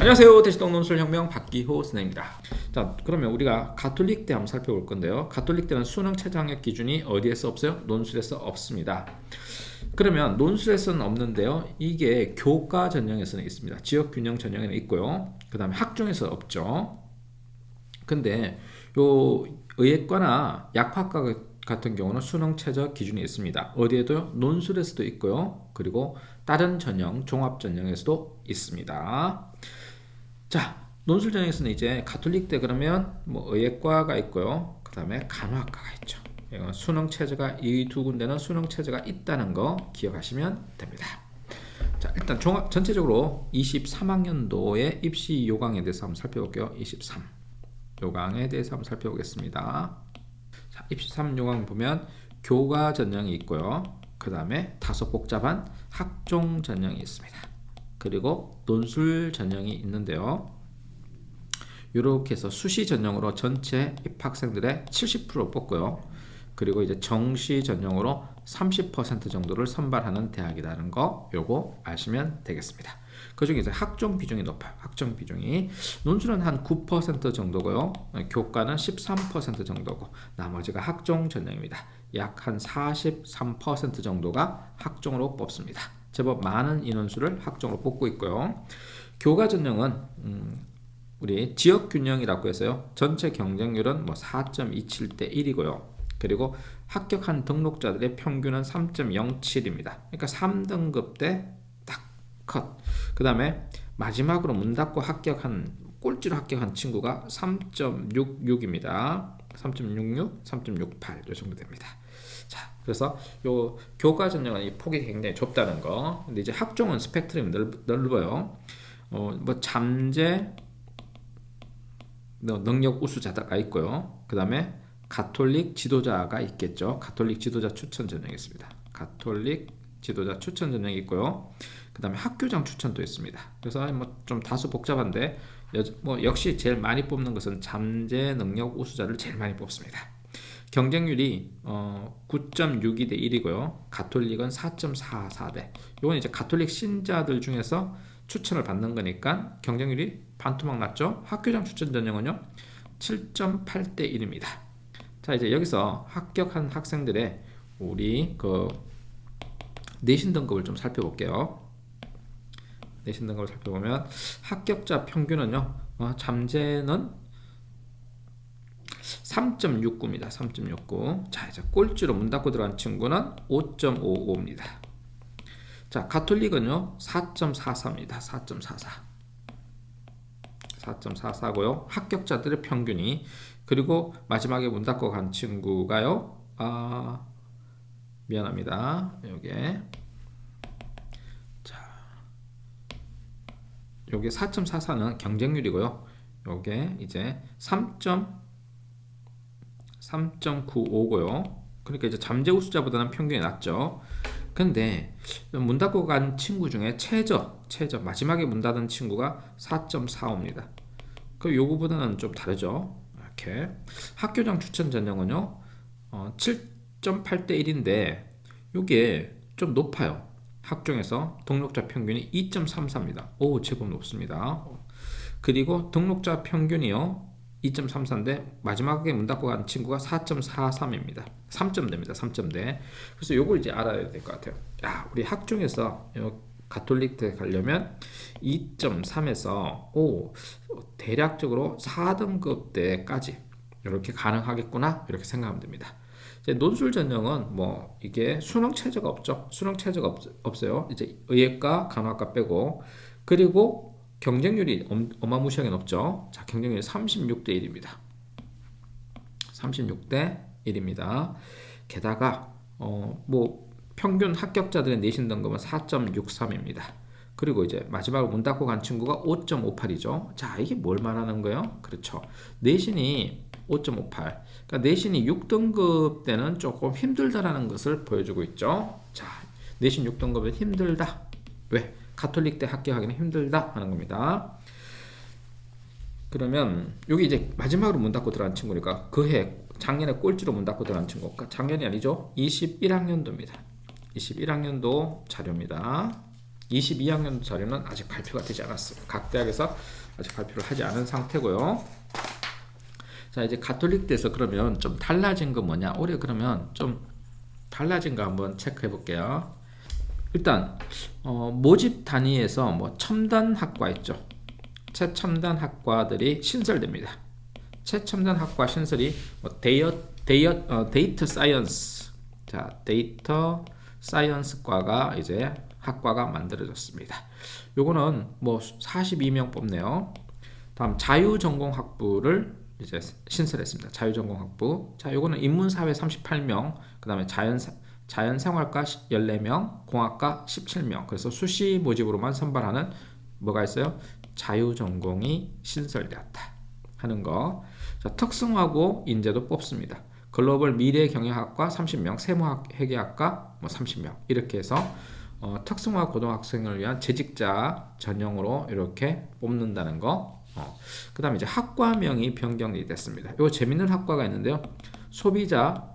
안녕하세요. 대시동 논술혁명 박기호 선생입니다. 자, 그러면 우리가 가톨릭대 한번 살펴볼 건데요. 가톨릭대는 수능 최저학력 기준이 어디에서 없어요? 논술에서 없습니다. 그러면 논술에서는 없는데요. 이게 교과 전형에서는 있습니다. 지역균형 전형에는 있고요. 그 다음에 학종에서 없죠. 근데 요 의예과나 약학과 같은 경우는 수능 최저 기준이 있습니다. 어디에도요? 논술에서도 있고요. 그리고 다른 전형, 종합 전형에서도 있습니다. 자, 논술 전형에서는 이제 가톨릭대 그러면 뭐 의예과가 있고요. 그 다음에 간호학과가 있죠. 이건 수능 체제가 이 두 군데는 수능 체제가 있다는 거 기억하시면 됩니다. 자, 일단 종합 전체적으로 23학년도의 입시 요강에 대해서 한번 살펴볼게요. 23 요강에 대해서 한번 살펴보겠습니다. 자, 입시 3 요강 보면 교과 전형이 있고요. 그 다음에 다소 복잡한 학종 전형이 있습니다. 그리고 논술 전형이 있는데요. 이렇게 해서 수시 전형으로 전체 입학생들의 70% 뽑고요. 그리고 이제 정시 전형으로 30% 정도를 선발하는 대학이라는 거 요거 아시면 되겠습니다. 그 중에 이제 학종 비중이 높아요. 학종 비중이 논술은 한 9% 정도고요. 교과는 13% 정도고 나머지가 학종 전형입니다. 약 한 43% 정도가 학종으로 뽑습니다. 제법 많은 인원수를 학종으로 뽑고 있고요. 교과 전형은 우리 지역균형이라고 해서요. 전체 경쟁률은 뭐 4.27대 1이고요. 그리고 합격한 등록자들의 평균은 3.07입니다. 그러니까 3등급 때 딱 컷. 그 다음에 마지막으로 문 닫고 꼴찌로 합격한 친구가 3.66입니다. 3.66, 3.68 이 정도 됩니다. 자, 그래서 요 교과 전형은 이 폭이 굉장히 좁다는 거. 근데 이제 학종은 스펙트럼이 넓어요. 뭐 잠재 능력 우수자가 있고요. 그 다음에 가톨릭 지도자가 있겠죠. 가톨릭 지도자 추천 전형이 있습니다. 가톨릭 지도자 추천 전형이 있고요. 그 다음에 학교장 추천도 있습니다. 그래서 뭐 좀 다소 복잡한데 뭐 역시 제일 많이 뽑는 것은 잠재 능력 우수자를 제일 많이 뽑습니다. 경쟁률이 9.62대 1이고요. 가톨릭은 4.44대. 이건 이제 가톨릭 신자들 중에서 추천을 받는 거니까 경쟁률이 반토막 났죠. 학교장 추천 전형은요 7.8대 1입니다. 자, 이제 여기서 합격한 학생들의 우리 그 내신 등급을 좀 살펴볼게요. 내신 등급을 살펴보면 합격자 평균은요 잠재는 3.69입니다. 3.69. 자, 이제 꼴찌로 문 닫고 들어간 친구는 5.55입니다. 자, 가톨릭은요 4.44입니다. 4.44. 4.44고요. 합격자들의 평균이 그리고 마지막에 문 닫고 간 친구가요. 미안합니다. 요게 자, 요게 4.44는 경쟁률이고요. 요게 이제 3.95고요. 그러니까 이제 잠재 우수자보다는 평균이 낮죠. 근데 문 닫고 간 친구 중에 최저 마지막에 문 닫은 친구가 4.45입니다. 그 요거보다는 좀 다르죠. 이렇게 학교장 추천 전형은요 7.8대 1인데 요게 좀 높아요. 학종에서 등록자 평균이 2.34입니다. 오, 제법 높습니다. 그리고 등록자 평균이요 2.34인데 마지막에 문 닫고 간 친구가 4.43입니다. 3점대입니다. 3점대. 그래서 요걸 이제 알아야 될 것 같아요. 야, 우리 학종에서 가톨릭대 가려면 2.3에서 대략적으로 4등급 때까지 이렇게 가능하겠구나 이렇게 생각하면 됩니다. 이제 논술 전형은 뭐 이게 수능 체제가 없죠. 수능 체제가 없어요. 이제 의예과, 간호학과 빼고 그리고 경쟁률이 어마무시하게 높죠. 자, 경쟁률이 36대 1입니다. 36대 1입니다. 게다가 뭐 평균 합격자들의 내신 등급은 4.63입니다. 그리고 이제 마지막으로 문 닫고 간 친구가 5.58이죠. 자, 이게 뭘 말하는 거예요? 그렇죠. 내신이 5.58. 그러니까 내신이 6등급 때는 조금 힘들다라는 것을 보여주고 있죠. 자, 내신 6등급은 힘들다. 왜? 가톨릭대 합격하기는 힘들다 하는 겁니다. 그러면 여기 이제 마지막으로 문 닫고 들어간 친구니까 그해 작년에 꼴찌로 문 닫고 들어간 친구, 작년이 아니죠. 21학년도입니다. 21학년도 자료입니다. 22학년도 자료는 아직 발표가 되지 않았어요. 각 대학에서 아직 발표를 하지 않은 상태고요. 자, 이제 가톨릭대에서 그러면 좀 달라진 거 뭐냐? 올해 그러면 좀 달라진 거 한번 체크해 볼게요. 일단 모집 단위에서 뭐 첨단 학과 있죠. 최첨단 학과들이 신설됩니다. 최첨단 학과 신설이 뭐 데이터 사이언스, 자, 데이터 사이언스과가 이제 학과가 만들어졌습니다. 요거는 뭐 42명 뽑네요. 다음 자유전공학부를 이제 신설했습니다. 자유전공학부. 자, 요거는 인문사회 38명, 그 다음에 자연생활과 14명, 공학과 17명. 그래서 수시 모집으로만 선발하는 뭐가 있어요? 자유전공이 신설되었다 하는 거. 자, 특성화고 인재도 뽑습니다. 글로벌 미래경영학과 30명, 세무회계학과 뭐 30명 이렇게 해서 특성화 고등학생을 위한 재직자 전형으로 이렇게 뽑는다는 거. 그 다음에 이제 학과명이 변경이 됐습니다. 이거 재밌는 학과가 있는데요. 소비자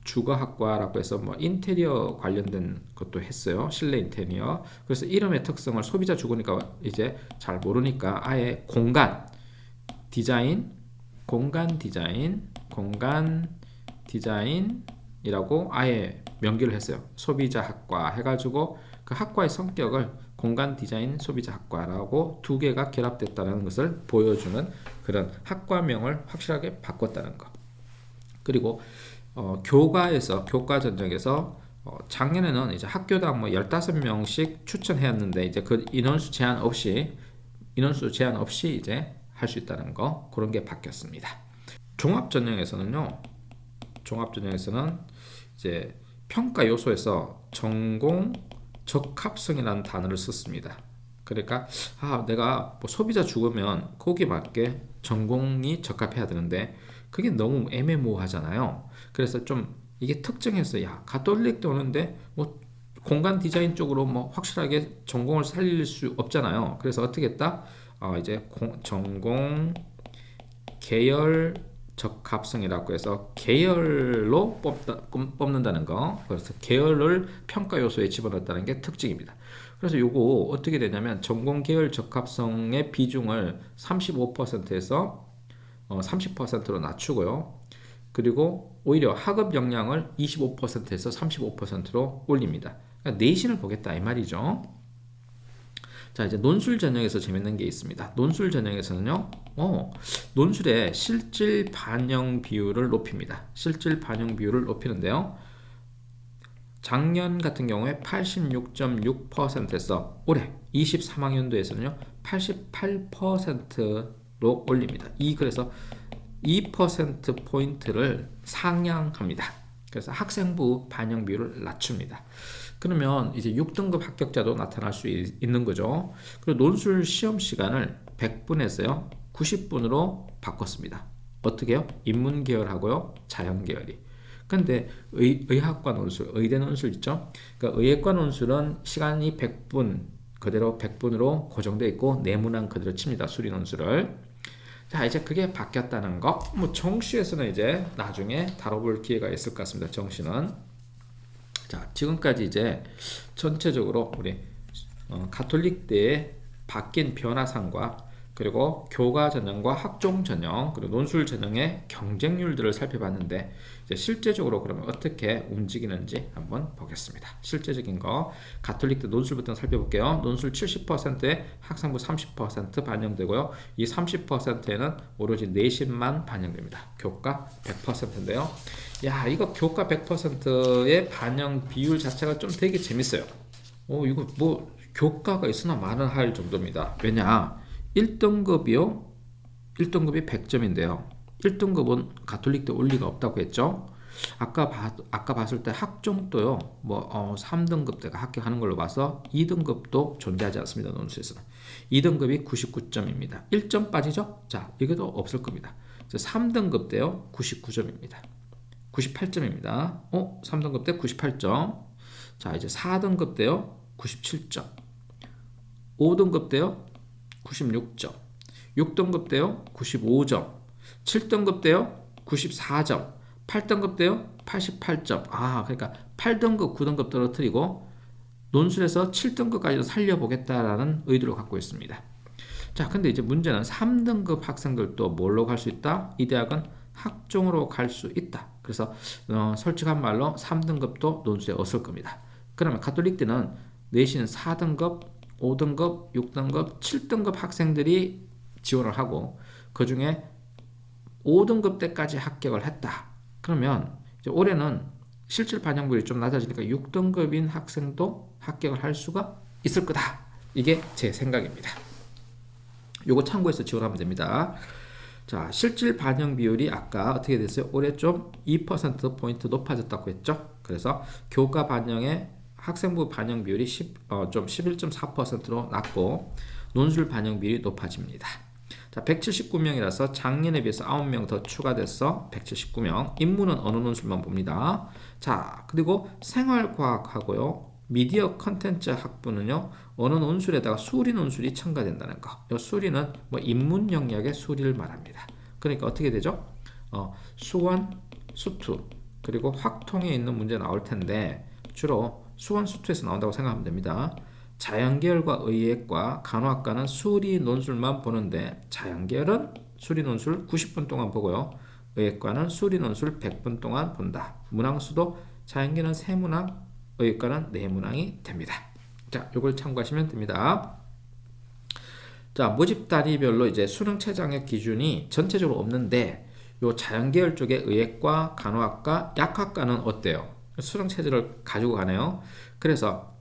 주거학과라고 해서 뭐 인테리어 관련된 것도 했어요. 실내 인테리어. 그래서 이름의 특성을 소비자 주거니까 이제 잘 모르니까 아예 공간 디자인이라고 아예 명기를 했어요. 소비자학과 해가지고 그 학과의 성격을 공간 디자인 소비자학과라고 두 개가 결합됐다는 것을 보여주는 그런 학과명을 확실하게 바꿨다는 거. 그리고 교과 전형에서 작년에는 이제 학교당 뭐 15명씩 추천해왔는데 이제 그 인원수 제한 없이 이제 할 수 있다는 거, 그런 게 바뀌었습니다. 종합 전형에서는 이제 평가 요소에서 전공 적합성이라는 단어를 썼습니다. 그러니까 내가 뭐 소비자 죽으면 거기에 맞게 전공이 적합해야 되는데 그게 너무 애매모호하잖아요. 그래서 좀 이게 특정해서 가톨릭대 오는데 뭐 공간 디자인 쪽으로 뭐 확실하게 전공을 살릴 수 없잖아요. 그래서 어떻게 했다? 이제 전공 계열 적합성이라고 해서 계열로 뽑는다는 거. 그래서 계열을 평가 요소에 집어넣었다는 게 특징입니다. 그래서 요거 어떻게 되냐면 전공 계열 적합성의 비중을 35%에서 30%로 낮추고요. 그리고 오히려 학업 역량을 25%에서 35%로 올립니다. 그러니까 내신을 보겠다 이 말이죠. 자, 이제 논술 전형에서 재밌는 게 있습니다. 논술 전형에서는요, 논술의 실질 반영 비율을 높입니다. 실질 반영 비율을 높이는데요. 작년 같은 경우에 86.6%에서 올해 23학년도에서는요, 88%로 올립니다. 그래서 2%포인트를 상향합니다. 그래서 학생부 반영 비율을 낮춥니다. 그러면 이제 6등급 합격자도 나타날 수 있는 거죠. 그리고 논술 시험 시간을 100분에서요 90분으로 바꿨습니다. 어떻게 해요? 인문 계열하고요, 자연 계열이. 근데 의학과 논술, 의대 논술 있죠? 그러니까 의학과 논술은 시간이 100분, 그대로 100분으로 고정되어 있고 내문항 그대로 칩니다. 수리 논술을. 자, 이제 그게 바뀌었다는 거. 뭐 정시에서는 이제 나중에 다뤄볼 기회가 있을 것 같습니다. 정시는. 자, 지금까지 이제 전체적으로 우리 가톨릭대의 바뀐 변화상과 그리고 교과 전형과 학종 전형 그리고 논술 전형의 경쟁률들을 살펴봤는데 이제 실제적으로 그러면 어떻게 움직이는지 한번 보겠습니다. 실제적인 거 가톨릭대 논술부터 살펴볼게요. 논술 70%에 학생부 30% 반영되고요. 이 30%에는 오로지 내신만 반영됩니다. 교과 100%인데요. 이거 교과 100%의 반영 비율 자체가 좀 되게 재밌어요. 이거 뭐 교과가 있으나 마나 할 정도입니다. 왜냐? 1등급이 100점인데요. 1등급은 가톨릭대 올 리가 없다고 했죠. 아까 봤을 때 학종도요. 3등급대가 합격하는 걸로 봐서 2등급도 존재하지 않습니다. 논술에서는. 2등급이 99점입니다. 1점 빠지죠? 자, 이게도 없을 겁니다. 3등급대요. 99점입니다. 98점입니다. 3등급 때 98점. 자, 이제 4등급 때요. 97점. 5등급 때요. 96점. 6등급 때요. 95점. 7등급 때요. 94점. 8등급 때요. 88점. 그러니까 8등급, 9등급 떨어뜨리고 논술에서 7등급까지도 살려보겠다라는 의도를 갖고 있습니다. 자, 근데 이제 문제는 3등급 학생들도 뭘로 갈 수 있다? 이 대학은 학종으로 갈 수 있다. 그래서 솔직한 말로 3등급도 논술에 없을 겁니다. 그러면 가톨릭대는 내신 4등급, 5등급, 6등급, 7등급 학생들이 지원을 하고 그 중에 5등급 때까지 합격을 했다. 그러면 이제 올해는 실질 반영률이 좀 낮아지니까 6등급인 학생도 합격을 할 수가 있을 거다. 이게 제 생각입니다. 요거 참고해서 지원하면 됩니다. 자, 실질 반영 비율이 아까 어떻게 됐어요? 올해 좀 2%포인트 높아졌다고 했죠? 그래서 교과 반영의 학생부 반영 비율이 좀 11.4%로 낮고 논술 반영 비율이 높아집니다. 자, 179명이라서 작년에 비해서 9명 더 추가돼서 179명. 인문은 어느 논술만 봅니다. 자, 그리고 생활과학하고요. 미디어 컨텐츠 학부는요. 어느 논술에다가 수리 논술이 첨가된다는 거. 이 수리는 뭐 인문 영역의 수리를 말합니다. 그러니까 어떻게 되죠? 수원, 수투, 그리고 확통에 있는 문제 나올 텐데 주로 수원, 수투에서 나온다고 생각하면 됩니다. 자연계열과 의예과, 간호학과는 수리 논술만 보는데 자연계열은 수리 논술 90분 동안 보고요. 의예과는 수리 논술 100분 동안 본다. 문항수도 자연계는 3문항, 의예과는 4문항이 됩니다. 자, 이걸 참고하시면 됩니다. 자, 모집 단위별로 이제 수능 최장의 기준이 전체적으로 없는데 요 자연계열 쪽에 의예과, 간호학과, 약학과는 어때요? 수능 체제를 가지고 가네요. 그래서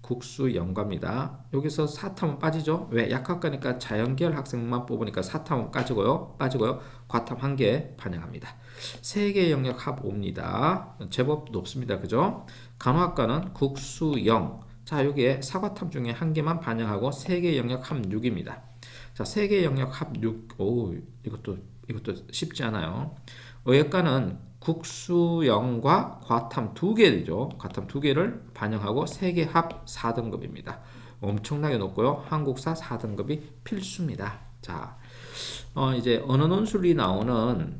국수영과입니다. 여기서 사탐은 빠지죠. 왜? 약학과니까 자연계열 학생만 뽑으니까 사탐은 빠지고요. 과탐 1개 반영합니다. 3개 영역 합 5입니다. 제법 높습니다. 그죠? 간호학과는 국수영. 자, 여기에 사과탐 중에 1개만 반영하고 3개 영역 합 6입니다. 자, 3개 영역 합 6. 오, 이것도 쉽지 않아요. 의예과는 국수영과 과탐 2개죠. 과탐 2개를 반영하고 3개 합 4등급입니다. 엄청나게 높고요. 한국사 4등급이 필수입니다. 자, 이제 언어 논술이 나오는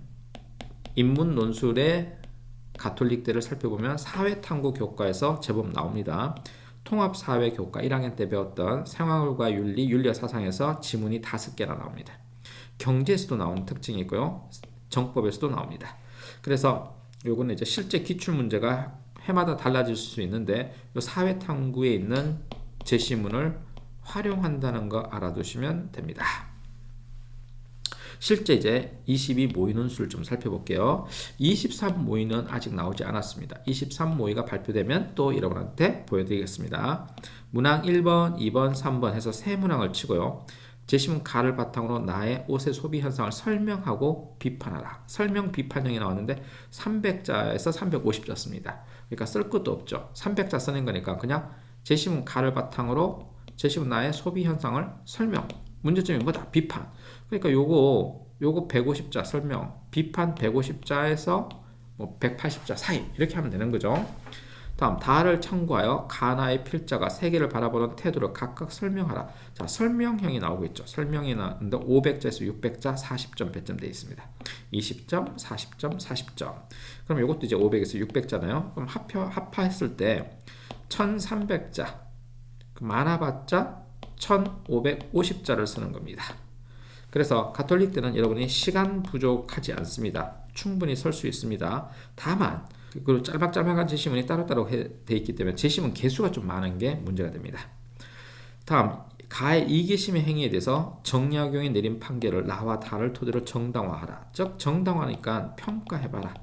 인문 논술의 가톨릭대를 살펴보면 사회탐구 교과에서 제법 나옵니다. 통합사회교과 1학년 때 배웠던 생활과 윤리, 윤리와 사상에서 지문이 5개나 나옵니다. 경제에서도 나오는 특징이 있고요. 정법에서도 나옵니다. 그래서 요거는 이제 실제 기출문제가 해마다 달라질 수 있는데 요 사회탐구에 있는 제시문을 활용한다는 거 알아두시면 됩니다. 실제 이제 22모의 논술을 좀 살펴볼게요. 23모의는 아직 나오지 않았습니다. 23모의가 발표되면 또 여러분한테 보여드리겠습니다. 문항 1번, 2번, 3번 해서 3문항을 치고요. 제시문 가를 바탕으로 나의 옷의 소비 현상을 설명하고 비판하라. 설명 비판형이 나왔는데 300자에서 350자 씁니다. 그러니까 쓸 것도 없죠. 300자 쓰는 거니까 그냥 제시문 가를 바탕으로 제시문 나의 소비 현상을 설명. 문제점이 뭐다? 비판. 그러니까 요거 150자 설명, 비판 150자에서 뭐 180자 사이 이렇게 하면 되는 거죠. 다음 다를 참고하여 가나의 필자가 세계를 바라보는 태도를 각각 설명하라. 자, 설명형이 나오고 있죠. 설명이 나왔는데 500자에서 600자 40점 배점 되어 있습니다. 20점, 40점, 40점. 그럼 이것도 이제 500에서 600자네요. 그럼 합파했을 때 1300자, 많아봤자 1550자를 쓰는 겁니다. 그래서 가톨릭대는 여러분이 시간 부족하지 않습니다. 충분히 쓸 수 있습니다. 다만 그리고 짤막짤막한 제시문이 따로따로 되어 있기 때문에 제시문 개수가 좀 많은 게 문제가 됩니다. 다음 가의 이기심의 행위에 대해서 정약용이 내린 판결을 나와 다를 토대로 정당화하라. 즉 정당화니까 평가해봐라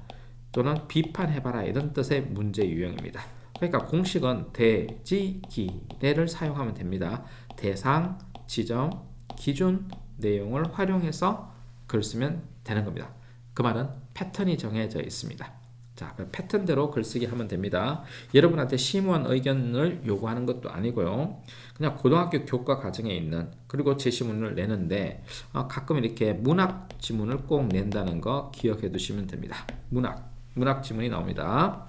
또는 비판해봐라 이런 뜻의 문제 유형입니다. 그러니까 공식은 대지기례를 사용하면 됩니다. 대상, 지점, 기준, 내용을 활용해서 글 쓰면 되는 겁니다. 그 말은 패턴이 정해져 있습니다. 자, 그 패턴대로 글쓰기 하면 됩니다. 여러분한테 심오한 의견을 요구하는 것도 아니고요. 그냥 고등학교 교과 과정에 있는 그리고 제시문을 내는데 가끔 이렇게 문학 지문을 꼭 낸다는 거 기억해 두시면 됩니다. 문학 지문이 나옵니다.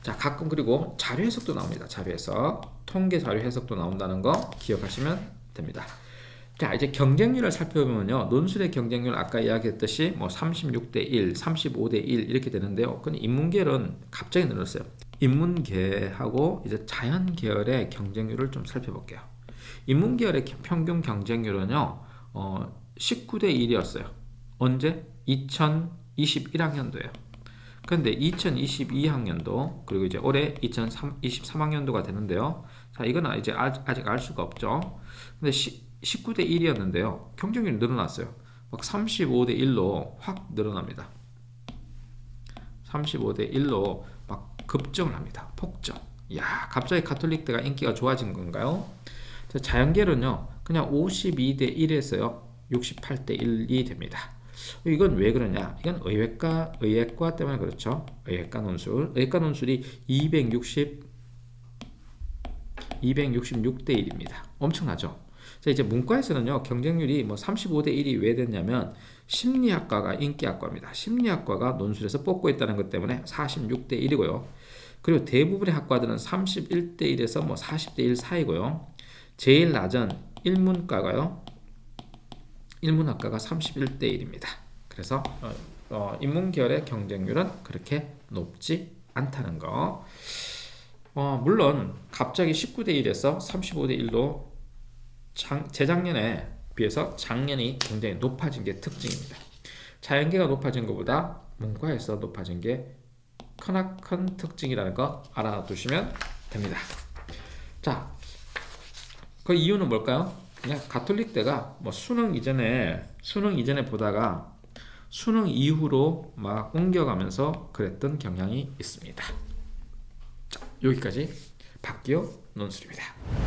자, 가끔 그리고 자료 해석도 나옵니다. 자료 해석, 통계 자료 해석도 나온다는 거 기억하시면 됩니다. 자, 이제 경쟁률을 살펴보면요. 논술의 경쟁률 아까 이야기했듯이 뭐 36대 1, 35대 1 이렇게 되는데요. 근데 인문계열은 갑자기 늘었어요. 인문계하고 이제 자연 계열의 경쟁률을 좀 살펴볼게요. 인문 계열의 평균 경쟁률은요, 19대 1이었어요. 언제? 2021학년도예요. 그런데 2022학년도 그리고 이제 올해 2023학년도가 되는데요. 자, 이거는 이제 아직 알 수가 없죠. 근데 19대 1이었는데요. 경쟁률이 늘어났어요. 막 35대 1로 확 늘어납니다. 35대 1로 막 급증을 합니다. 폭증. 야, 갑자기 가톨릭대가 인기가 좋아진 건가요? 자, 자연계는요, 그냥 52대 1에서요, 68대 1이 됩니다. 이건 왜 그러냐? 이건 의외과 때문에 그렇죠. 의외과 논술이 266대 1입니다. 엄청나죠? 자, 이제 문과에서는요, 경쟁률이 뭐 35대 1이 왜 됐냐면, 심리학과가 인기학과입니다. 심리학과가 논술에서 뽑고 있다는 것 때문에 46대 1이고요. 그리고 대부분의 학과들은 31대 1에서 뭐 40대 1 사이고요. 제일 낮은 인문학과가 31대 1입니다. 그래서 인문계열의 경쟁률은 그렇게 높지 않다는 거. 물론 갑자기 19대 1에서 35대 1로 재작년에 비해서 작년이 굉장히 높아진 게 특징입니다. 자연계가 높아진 것보다 문과에서 높아진 게 크나큰 특징이라는 거 알아두시면 됩니다. 자, 그 이유는 뭘까요? 그냥 가톨릭대가 뭐 수능 이전에 보다가 수능 이후로 막 옮겨가면서 그랬던 경향이 있습니다. 자, 여기까지 박기호 논술입니다.